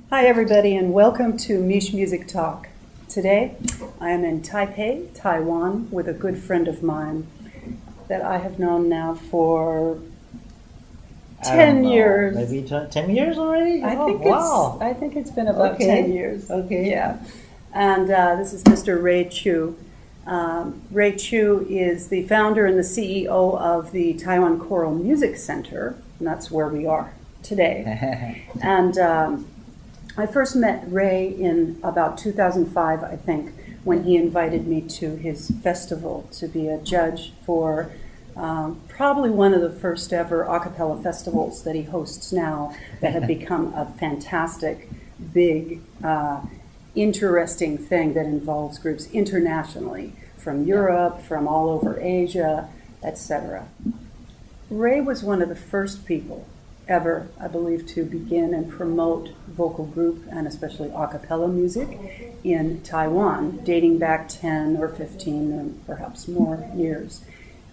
Hi everybody and welcome to MichMusic Talk. Today I am in Taipei, Taiwan with a good friend of mine that I have known now for 10 years. Maybe 10 years already? I think it's been about 10 years. Okay. Yeah. And this is Mr. Ray Chu. Ray Chu is the founder and the CEO of the Taiwan Choral Music Center, and that's where we are today. And I first met Ray in about 2005, I think, when he invited me to his festival to be a judge for probably one of the first ever a cappella festivals that he hosts now that have become a fantastic, big, interesting thing that involves groups internationally from Europe, from all over Asia, etc. Ray was one of the first people ever, I believe, to begin and promote vocal group and especially a cappella music in Taiwan, dating back 10 or 15 or perhaps more years.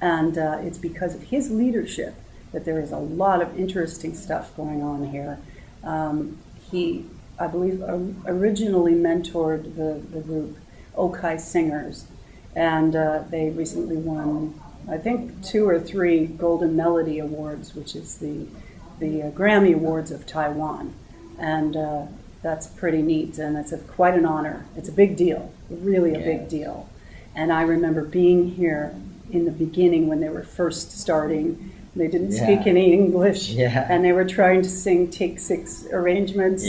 And it's because of his leadership that there is a lot of interesting stuff going on here. He, I believe, originally mentored the group Okai Singers, and they recently won, I think, 2 or 3 Golden Melody Awards, which is the Grammy Awards of Taiwan, and that's pretty neat, and it's quite an honor. It's a big deal, really a big deal. And I remember being here in the beginning when they were first starting. They didn't speak any English, and they were trying to sing Take 6 arrangements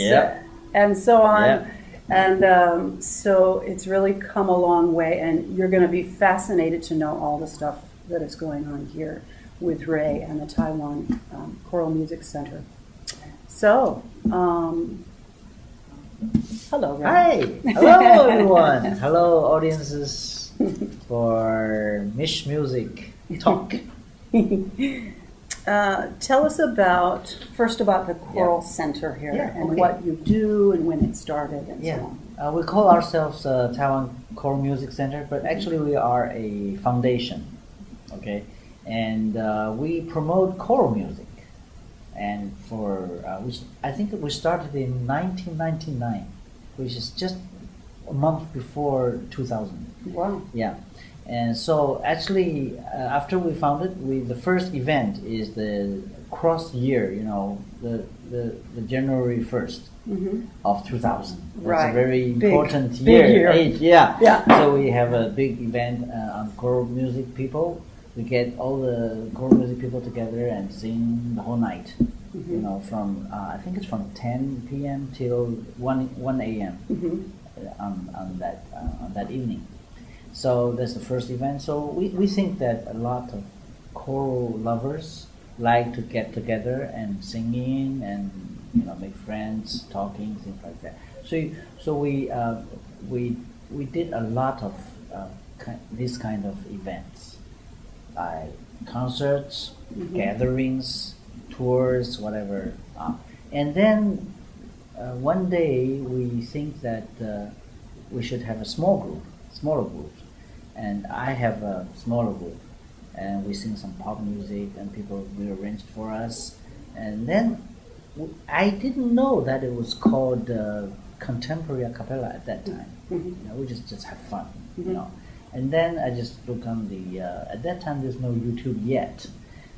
and so on. And so it's really come a long way, and you're going to be fascinated to know all the stuff that is going on here with Ray and the Taiwan Choral Music Center. So, hello, Ray. Hi! Hello, everyone! Hello, audiences for MichMusic Talk. Tell us first about the Choral Center here and what you do and when it started and so on. We call ourselves Taiwan Choral Music Center, but actually we are a foundation, okay? And we promote choral music, and which I think we started in 1999, which is just a month before 2000. Wow. Yeah, and so actually after we founded, the first event is the cross year, the January 1st of 2000. That's a very important age. Yeah. So we have a big event on choral music people. We get all the choral music people together and sing the whole night. From I think it's from 10 p.m. till 1 a.m. On that evening. So that's the first event. So we think that a lot of choral lovers like to get together and singing and make friends, talking, things like that. So we did a lot of this kind of events. Concerts, gatherings, tours, whatever. And then one day we think that we should have a smaller group. And I have a smaller group. And we sing some pop music and people rearranged for us. And then I didn't know that it was called contemporary cappella at that time. We just have fun, And then I just looked on at that time there's no YouTube yet.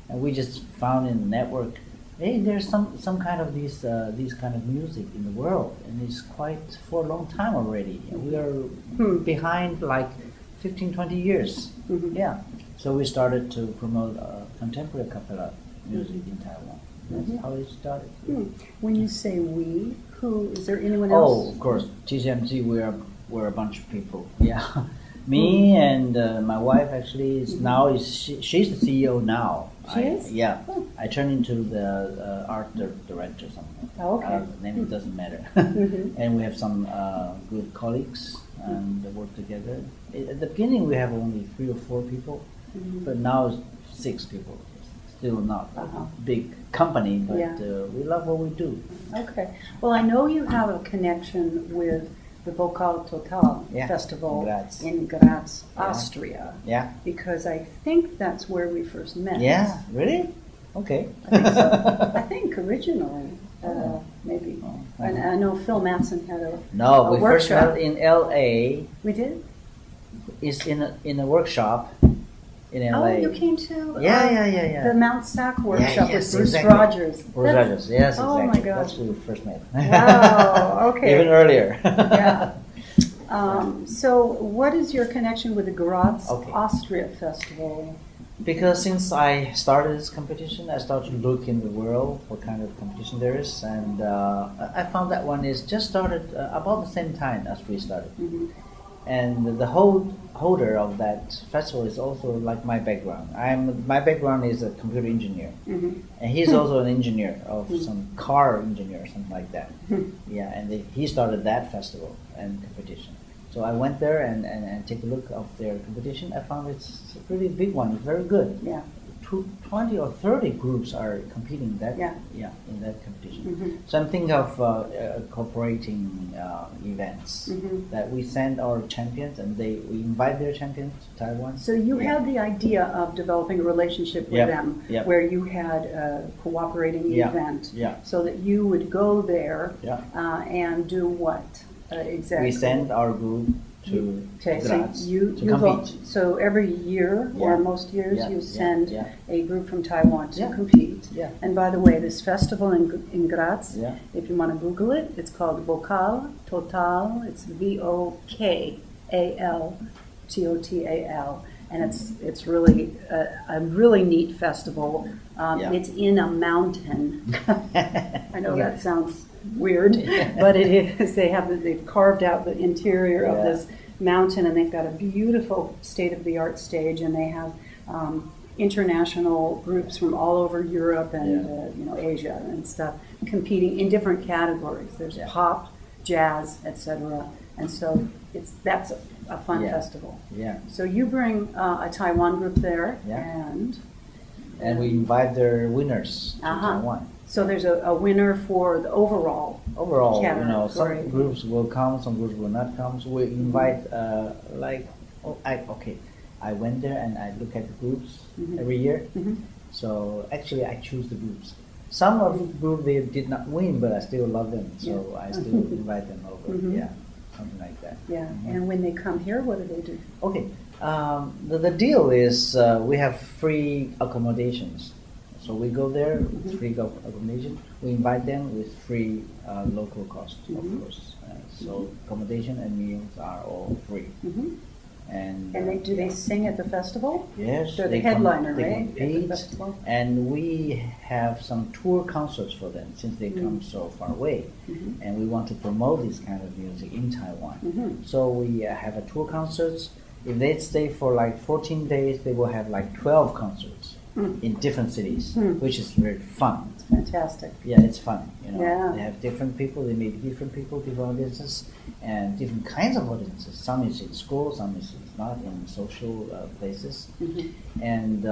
And we just found in the network, hey, there's some kind of these kind of music in the world. And it's quite for a long time already. And we are behind like 15, 20 years. Yeah. So we started to promote contemporary cappella music in Taiwan. That's how it started. When you say we, who, is there anyone else? Oh, of course. TCMC, we're a bunch of people. Yeah. Me and my wife actually she's the CEO now. She is? Yeah. I turned into the art director or something. Oh, okay. The name doesn't matter. And we have some good colleagues and work together. At the beginning we have only 3 or 4 people, but now it's 6 people. Still not a big company, but we love what we do. Okay. Well, I know you have a connection with the Vocal Total Festival in Graz, Austria. Yeah. Because I think that's where we first met. Yeah, really? Okay. I think so. I think originally, Oh. maybe. Oh, And I know Phil Matson had a No, we first workshop. met in L.A. We did? Is in a workshop in L.A. Oh, you came to Yeah. the Mount Sac workshop yes, with Bruce exactly. Rogers. Bruce Rogers, yes, Oh my exactly. gosh. That's where we first met. Wow, okay. Even earlier. Yeah. So what is your connection with the Graz, Okay. Austria Festival? Because since I started this competition, I started to look in the world what kind of competition there is, and I found that one is just started about the same time as we started. Mhm. And the holder of that festival is also like my background. My background is a computer engineer, Mhm. and he's also an engineer of some car engineer or something like that. Yeah, and he started that festival and competition. So I went there and take a look of their competition. I found it's a pretty big one. It's very good. Yeah. 20 or 30 groups are competing in that. Yeah. In that competition. Mhm. So I'm thinking of cooperating events that we send our champions and we invite their champions to Taiwan. So you had the idea of developing a relationship with Yep, them, yep. where you had a cooperating Yeah, event, yeah. so that you would go there Yeah. And do what exactly? We send our group to Okay, so Graz you to compete. so every year or Yeah. most years Yeah, you yeah, send yeah. a group from Taiwan to Yeah. compete. Yeah. And by the way, this festival in Graz, Yeah. if you want to Google it, it's called Vocal Total. It's VOKALTOTAL, and it's really a really neat festival. Yeah. It's in a mountain. I know Yeah. that sounds weird, but it is. They've carved out the interior of Yeah. this mountain, and they've got a beautiful state-of-the-art stage, and they have international groups from all over Europe and Asia and stuff competing in different categories. There's Yeah. pop, jazz, etc. And so that's a fun Yeah. festival. Yeah. So you bring a Taiwan group there, Yeah. and we invite their winners to Uh-huh. Taiwan. so there's a winner for the overall. Overall, Category. some groups will come, some groups will not come. So we invite, I went there and I look at the groups Mhm. every year. Mhm. So actually, I choose the groups. Some of the groups they did not win, but I still love them, so Yeah. I still invite them over. Mhm. Yeah, something like that. Yeah, Mhm. and when they come here, what do they do? Okay, the deal is we have free accommodations. So we go there with free accommodation. We invite them with free local cost, Mhm. of course. So accommodation and meals are all free. Mhm. And They sing at the festival? yes, They're the they headliner, they right? At the compete, festival? and we have some tour concerts for them since they come so far away, Mhm. and we want to promote this kind of music in Taiwan. Mhm. So we have a tour concerts. If they stay for like 14 days, they will have like 12 concerts Mm. in different cities, Mm. which is very fun. Fantastic. Yeah, it's fun. Yeah. They have different people. They meet different people, different audiences, and different kinds of audiences. Some is in school, some is not in social places, Mhm. and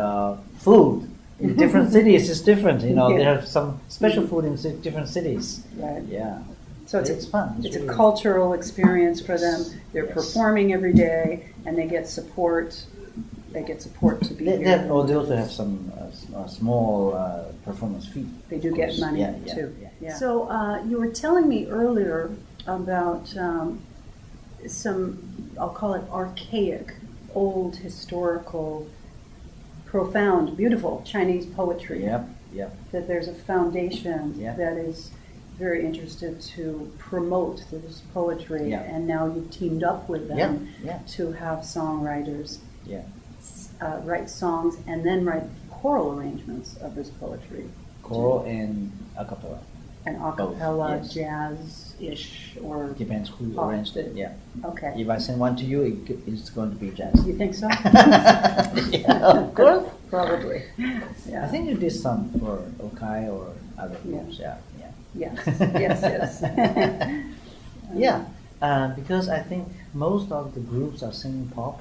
food in different cities is different. They Yeah. have some special food in different cities. Right. Yeah. So It's fun. It's a really- cultural experience for them. They're Yes. performing every day, and they get support. They get support to be They here. they also have some small performance fee. They do of get course. money Yeah, too. yeah. So you were telling me earlier about some, I'll call it archaic, old, historical, profound, beautiful Chinese poetry. Yep. Yep. That there's a foundation Yeah. that is very interested to promote this poetry, Yeah. and now you've teamed up with them Yeah, yeah. to have songwriters Yeah. write songs and then write choral arrangements of this poetry. Choral and a cappella. An a cappella, yes. jazz-ish, or Depends who Pop. arranged it. Yeah. okay. If I send one to you, it's going to be jazz. You think so? Yeah, of course. Probably. I Yeah. think you did some for Okai or other Yeah. groups. Yeah. Yes. Yes. Yes. Yeah. Because I think most of the groups are singing pop.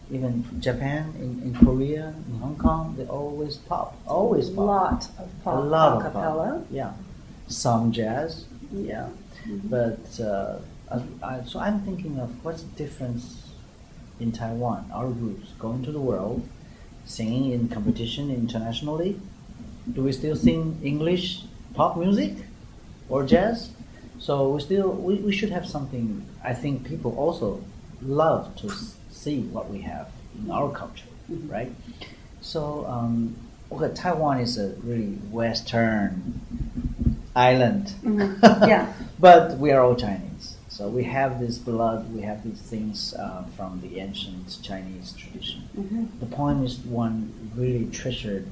Even Japan, in Korea, in Hong Kong, they always pop. Always A pop. lot of pop. A lot a of cappella. pop. Yeah. Some jazz. Yeah. But so I'm thinking of what's the difference in Taiwan, our groups going to the world, singing in competition internationally, Do we still sing English pop music or jazz? So we should have something. I think people also love to see what we have in our culture, right? So okay, Taiwan is a really Western island, Yeah. but we are all Chinese. So we have this blood, we have these things from the ancient Chinese tradition. The poem is one really treasured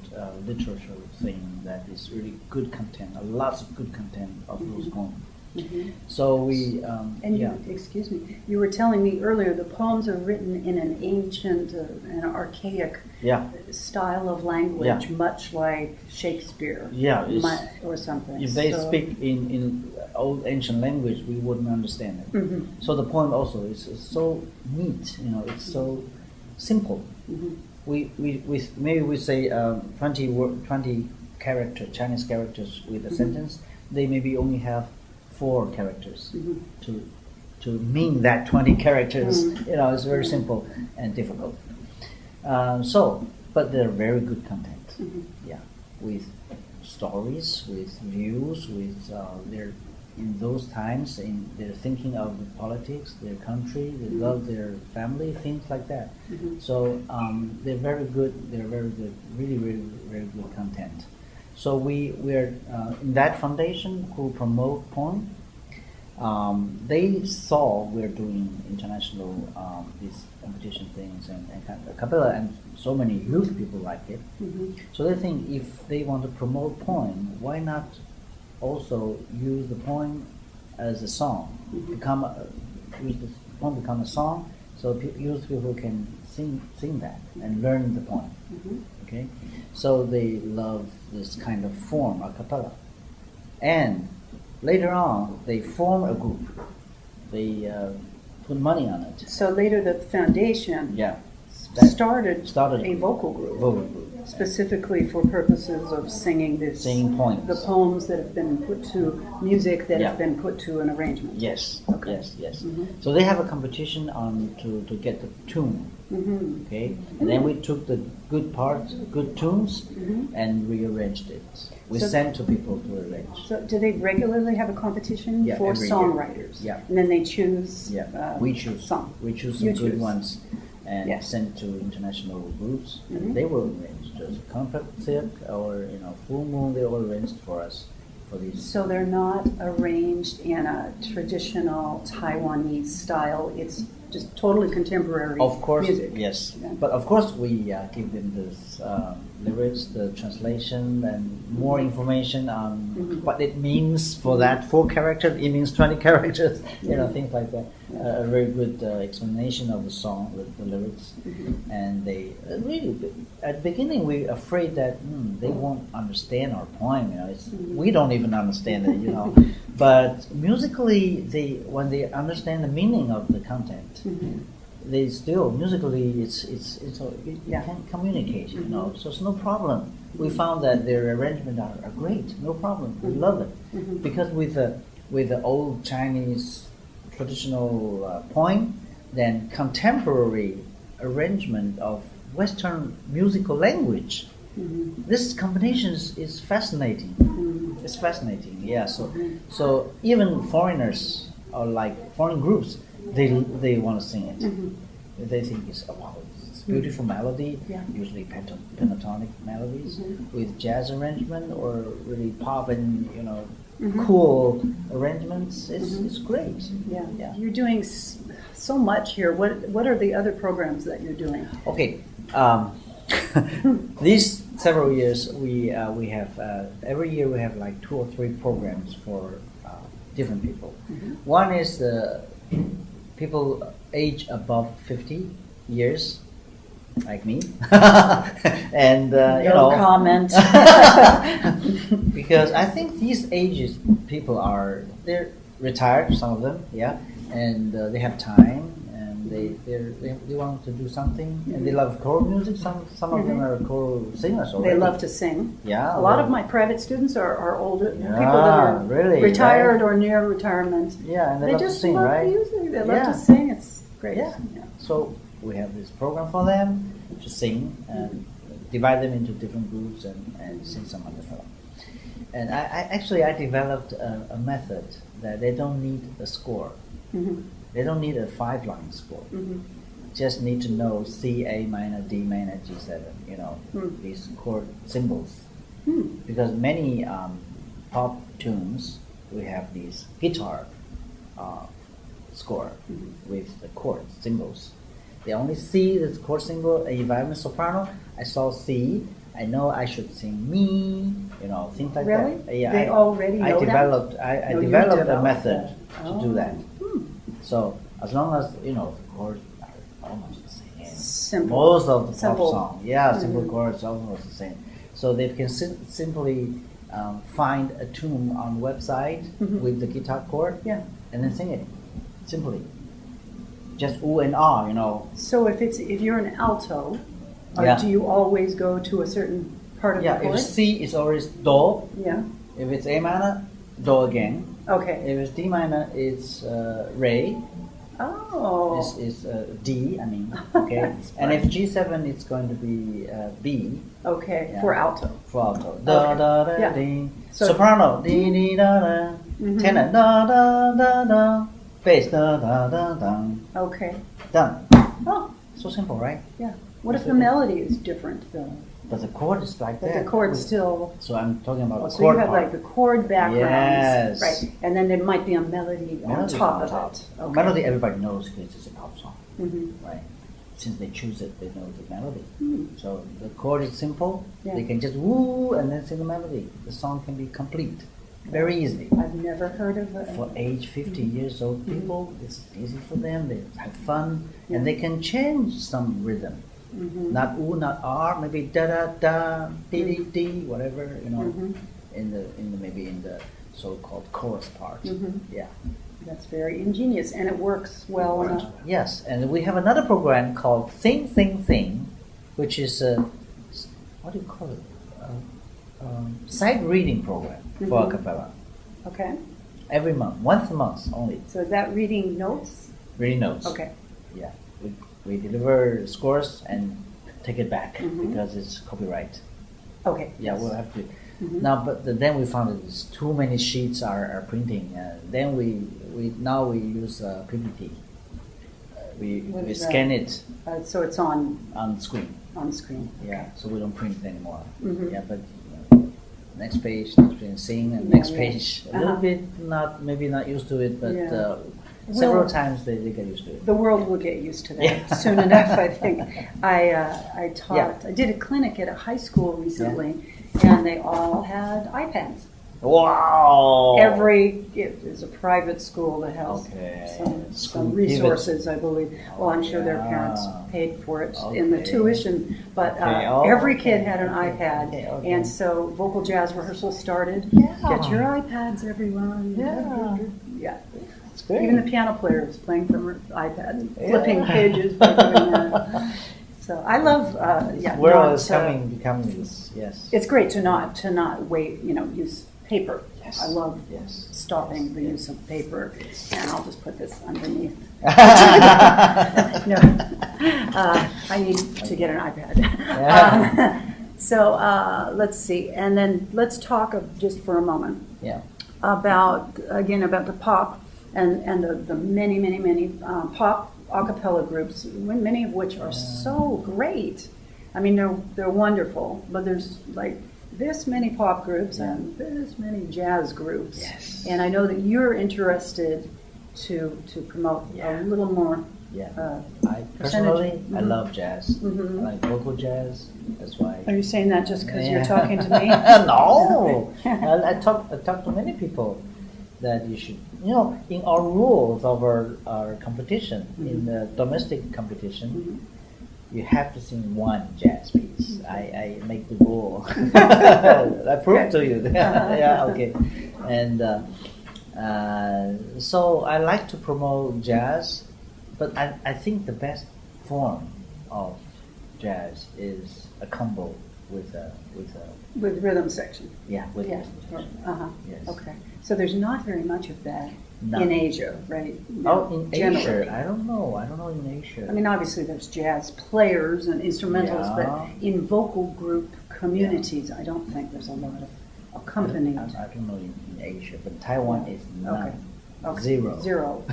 literature thing that is really good content, lots of good content of those poems. So we, And you, excuse me, you were telling me earlier the poems are written in an ancient and archaic style of language, much like Shakespeare, or something. If they speak in old ancient language, we wouldn't understand it. So the poem also is so neat, it's so simple. We maybe we say 20 character Chinese characters with a sentence. They maybe only have 4 characters to mean that 20 characters. It's very simple and difficult. But they're very good content. With stories, with views, with their in those times, they're thinking of the politics, their country, they love their family, things like that. So they're very good. They're very good, really, really, very good content. So we're in that foundation who promote poem. They saw we're doing international these competition things and Cappella, and so many youth people like it. So they think if they want to promote poem, why not also use the poem as a song? Use the poem become a song, so youth people can sing that and learn the poem. Okay, so they love this kind of form, a cappella. And later on, they form a group. They put money on it. So later the foundation started a vocal group, specifically for purposes of singing poems. The poems that have been put to music that have been put to an arrangement. Yes, yes. So they have a competition to get the tune. Okay, and then we took the good parts, good tunes, and rearranged it. We sent to people to arrange. So do they regularly have a competition for songwriters? Yeah. And then they choose we choose some. We choose some good ones and send to international groups, and they will arrange. There's a concert or full moon, they will arrange for us for these. So they're not arranged in a traditional Taiwanese style. It's just totally contemporary. Of course, music. yes. Yeah. But of course, we give them this lyrics, the translation, and more information on what it means for that 4 characters. It means 20 characters. Things like that. A very good explanation of the song with the lyrics. And they really, at the beginning, we were afraid that they won't understand our poem. We don't even understand it. But musically, when they understand the meaning of the content, they still musically you can communicate. So it's no problem. We found that their arrangements are great. No problem. We love it because with the old Chinese traditional poem, then contemporary arrangement of Western musical language. This combination is fascinating. It's fascinating, yeah. So even foreigners or like foreign groups, they want to sing it. They think it's beautiful melody, usually pentatonic melodies with jazz arrangement or really pop and cool arrangements. It's great. Yeah. You're doing so much here. What are the other programs that you're doing? Okay. These several years we have every year we have like 2 or 3 programs for different people. One is the people age above 50 years, like me, and no comment. Because I think these ages people they're retired, some of them, and they have time. They want to do something, and they love choral music. Some of them are choral singers already. They love to sing. Yeah, a lot of my private students are older people that are retired or near retirement. Yeah, and they love just to sing, love right? music. They love to sing. It's great. Yeah. So we have this program for them to sing, and divide them into different groups and sing some other stuff. And I developed a method that they don't need a score. Mm-hmm. They don't need a 5-line score. Mm-hmm. Just need to know C, A minor, D minor, G7, these chord symbols. Because many pop tunes, we have these guitar score with the chord symbols. They only see the chord symbol. If I'm a soprano, I saw C. I know I should sing me, things like Really? that. Yeah, They already know that? I No, you developed a developed method that. to do that. So as long as the chords are almost the same. Simple. Most of the Simple. pop song, simple chords almost the same. So they can simply find a tune on website with the guitar chord, and then sing it simply. Just ooh and ah, So if you're an alto, Yeah. do you always go to a certain part of the chord? If C is always do. Yeah. If it's A minor, do again. Okay. If it's D minor, it's Ray. Oh. Is D. I mean, okay. That's And if fun. G7, it's going to be B. Okay. Yeah. For alto. For alto. Da Okay. da da Yeah. ding. So- Soprano. Dee dee da da. Tenor. Da da da da. Bass. Da da da da. Okay. Done. Oh, So simple, right? yeah. What if the melody is different though? But the chord is like But that. the chord's still. So I'm talking about Oh, the so chord you have part. like the chord backgrounds, Yes. right? And then there might be a melody on Melody's top on of top. it. Okay. Melody, everybody knows this is a pop song, Mhm. right? Since they choose it, they know the melody. Hmm. So the chord is simple. Yeah. They can just woo and then sing the melody. The song can be complete very easily. I've never heard of it. For age 50 years old people, it's easy for them. They have fun Yeah. and they can change some rhythm. Mhm. Not ooh, not R, maybe da da da, dee dee dee, whatever Mhm. in the maybe in the so-called chorus part. Mhm. Yeah. That's very ingenious, and it works well enough. Yes, and we have another program called Sing Sing Sing, which is what do you call it? Sight reading program for a cappella. Okay. Every month, once a month only. So is that reading notes? Reading notes. Okay. Yeah, we deliver scores and take it back Mhm. because it's copyright. Okay. Yeah, yes. we'll have to. Mhm. Now, but then we found that there's too many sheets are printing. Then we use PPT. What We is scan that? it So it's on screen. screen. Yeah, so we don't print it anymore. Mhm. Yeah, but next page, sing, and Yeah, next yeah. page. A little bit maybe not used to it, but Yeah. several Well- times they get used to it. The world will get used to that Yeah. soon enough, I think. I taught. I did a clinic at a high school recently, and they all had iPads. Wow! It is a private school that has Okay. some School resources, I believe. Well, I'm sure their parents Yeah. paid for it in the Okay. tuition, but Okay. Oh, every kid okay. had an Okay. iPad, Okay. Okay. and so vocal jazz rehearsal started. Yeah. Get your iPads, everyone. Yeah. Yeah. It's great. Even the piano player was playing from her iPad and Yeah. flipping pages by doing that. So I love, World not, is becoming this. Yes. It's great to not wait, use paper. Yes. I love Yes. stopping the Yes. use of paper, and I'll just put this underneath. No, I need to get an iPad. So let's see, and then let's talk just for a moment Yeah. about the pop and the many pop a cappella groups, many of which are so great. I mean, they're wonderful, but there's like this many pop groups and this many jazz groups. Yes. And I know that you're interested to promote a little more. Yeah. I percentage. personally, I Mhm. love jazz. Mhm. I like vocal jazz. That's why. Are you saying that just because you're Yeah. talking to me? No. I talk to many people that you should. In our rules of our competition, in the domestic competition, you have to sing one jazz piece. I make the rule. I prove to you. Yeah, okay. And so I like to promote jazz, but I think the best form of jazz is a combo with a With rhythm section. with Yeah. rhythm section. Uh-huh. Yes. Okay. So there's not very much of that. None. in Asia, right? Oh, in Generally. Asia, I don't know. I don't know in Asia. I mean, obviously there's jazz players and instrumentalists, Yeah. but in vocal group communities, I don't think there's a lot of accompaniment. I don't know in Asia, but Taiwan is none. Okay. Zero. Zero.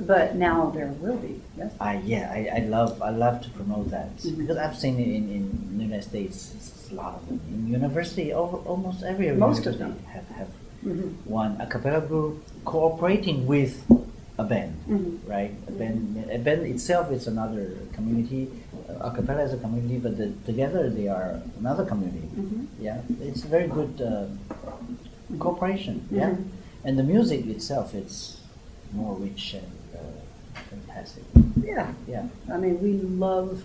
But now there will be, yes? I love to promote that Mhm. because I've seen it in the United States. It's a lot of them in university. Almost every Most of university them. have Mhm. one a cappella group cooperating with a band, Mhm. right? A band itself is another community. A cappella is a community, but together they are another community. Mhm. Yeah, it's very good cooperation. Yeah, Mhm. and the music itself it's more rich and fantastic. Yeah. Yeah. I mean, we love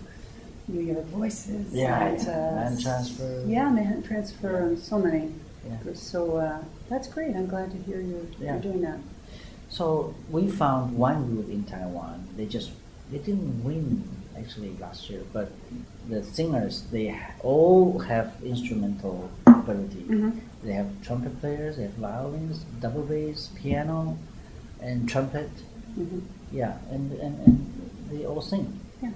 your voices. Yeah, and, man transfer. Yeah, man transfer and so many. Yeah. So that's great. I'm glad to hear you're doing that. So we found one group in Taiwan. They didn't win actually last year, but the singers all have instrumental ability. Mhm. They have trumpet players, they have violins, double bass, piano, and trumpet. Mhm. Yeah, and they all sing. Yeah.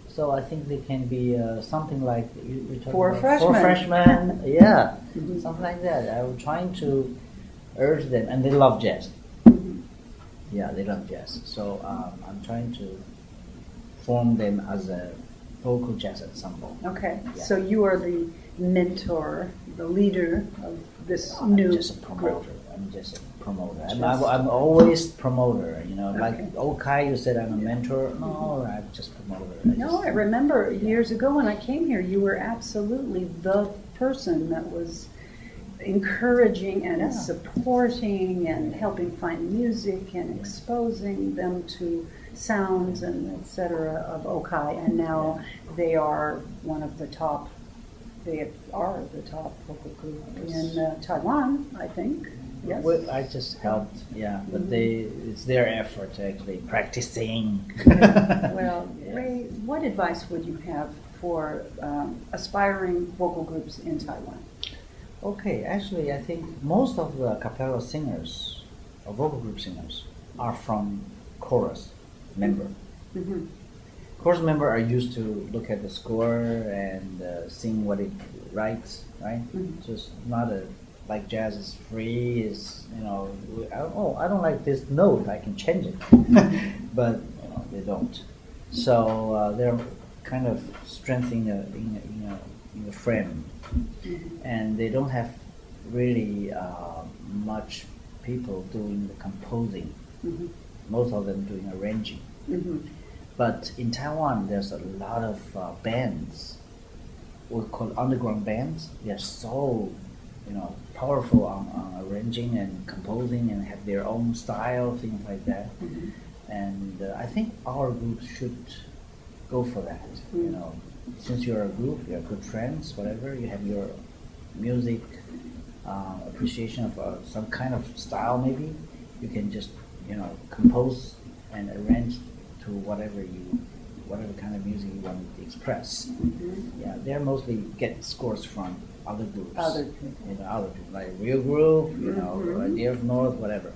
So I think they can be something like you talking Four about freshmen. Four freshmen, yeah, Mhm. something like that. I'm trying to urge them, and they love jazz. Mhm. Yeah, they love jazz. So I'm trying to form them as a vocal jazz ensemble. Okay. Yeah. So you are the mentor, the leader of this I'm new just a promoter. group. I'm just a promoter. Just- I'm always promoter. You know, Okay. like Kai, you said I'm a mentor. No, I'm just promoter. No, I remember years ago when I came here, you were absolutely the person that was encouraging and Yeah. supporting and helping find music and exposing them to sounds and et cetera of Okai. And now they are one of the top, they are the top vocal group in Taiwan, I think. Yes. Well, I just helped, yeah, but it's their effort actually practicing. Well, Yeah. Ray, what advice would you have for aspiring vocal groups in Taiwan? Okay, actually, I think most of the cappella singers, or vocal group singers, are from chorus member. Mm-hmm. Chorus member are used to look at the score and sing what it writes, right? Mhm. Just not like jazz is free. Is I don't like this note. I can change it, but they don't. So they're kind of strengthening in a frame, and they don't have really much people doing the composing. Mm-hmm. Most of them doing arranging. Mm-hmm. But in Taiwan, there's a lot of bands, we call underground bands. They're so, powerful on arranging and composing and have their own style, things like that. Mm-hmm. And I think our group should go for that. Mm. Since you're a group, you're good friends, whatever. You have your music appreciation of some kind of style, maybe. You can just, compose and arrange to whatever kind of music you want to express. Mm-hmm. Yeah, they mostly get scores from other groups. Other people. Other people like Weir Group, Mhm. Deer of North, whatever.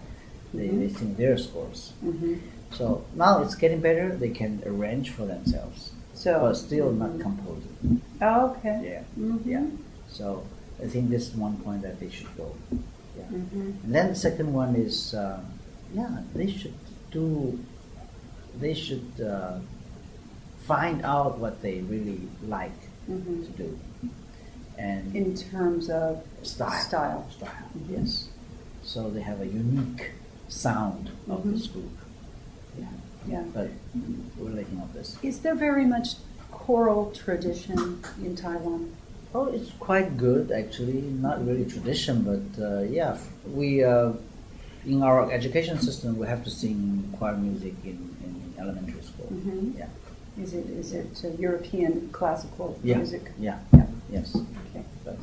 They sing their scores. Mm-hmm. So now it's getting better. They can arrange for themselves, So, but still not composing. Oh, okay. Yeah, Mhm. yeah. So I think this is one point that they should go. Yeah. Mm-hmm. And then the second one is, they should find out what they really like Mm-hmm. to do, and In terms of style. Mhm. Yes. So they have a unique sound of Mhm. this group. Yeah. Yeah. But we're looking at this. Is there very much choral tradition in Taiwan? Oh, it's quite good actually. Not really tradition, but we in our education system we have to sing choir music in elementary school. Mhm. Yeah. Is it European classical Yeah. music? Yeah. Yes. Okay. But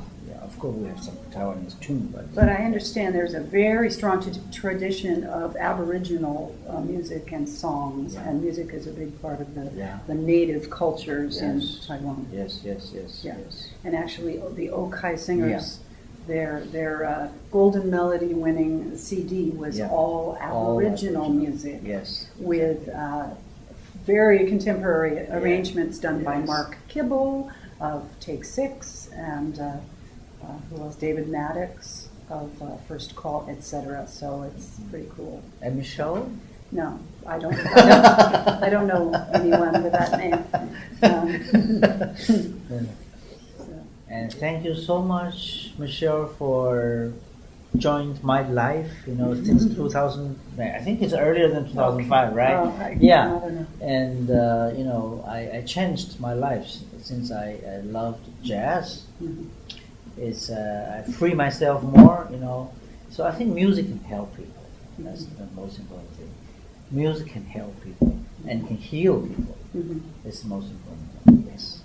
of course we have some Taiwanese tune, But I understand there's a very strong tradition of Aboriginal music and songs, Yeah. and music is a big part of Yeah. the native cultures in Yes. Taiwan. Yes. Yeah. And actually, the Okai singers Their Golden Melody winning CD was Yeah. all All Aboriginal Aboriginal. music Yes. with very contemporary arrangements done by Yes. Mark Kibble of Take Six and who else? David Maddox of First Call, etc. So it's pretty cool. And Michele? No, I don't know anyone with that name. So. And thank you so much, Michele, for joined my life. Since 2000. I think it's earlier than 2005, right? Oh, I Yeah. don't know. And I changed my life since I loved jazz. Mhm. I free myself more. So I think music can help people. That's the most important thing. Music can help people and can heal people. Mhm. It's the most important thing. Yes.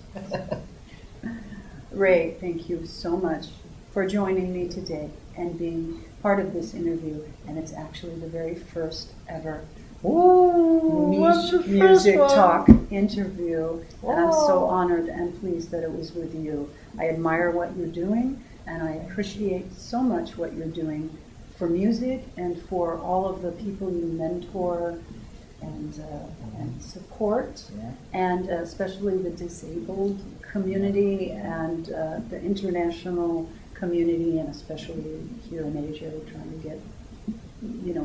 Ray, thank you so much for joining me today and being part of this interview. And it's actually the very first ever MichMusic Talk interview. And I'm so honored and pleased that it was with you. I admire what you're doing, and I appreciate so much what you're doing for music and for all of the people you mentor and support, Yeah. and especially the disabled community and the international community, and especially here in Asia, we're trying to get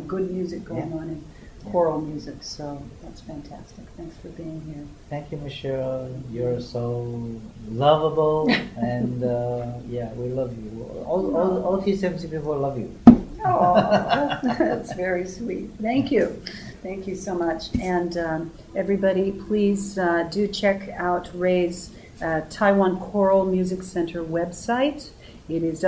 good music going on in choral music. So that's fantastic. Thanks for being here. Thank you, Michele. You're so lovable, and we love you. All TCMC people love you. Oh, that's very sweet. Thank you. Thank you so much. And everybody, please do check out Ray's Taiwan Choral Music Center website. It is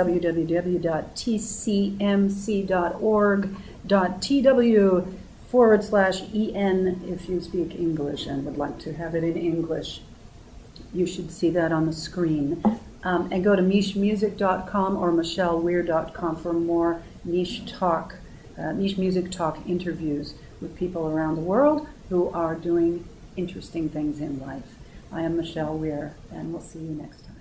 www.tcmc.org.tw/en if you speak English and would like to have it in English. You should see that on the screen. And go to MichMusic.com or MichelleWeir.com for more niche music talk interviews with people around the world who are doing interesting things in life. I am Michele Weir, and we'll see you next time.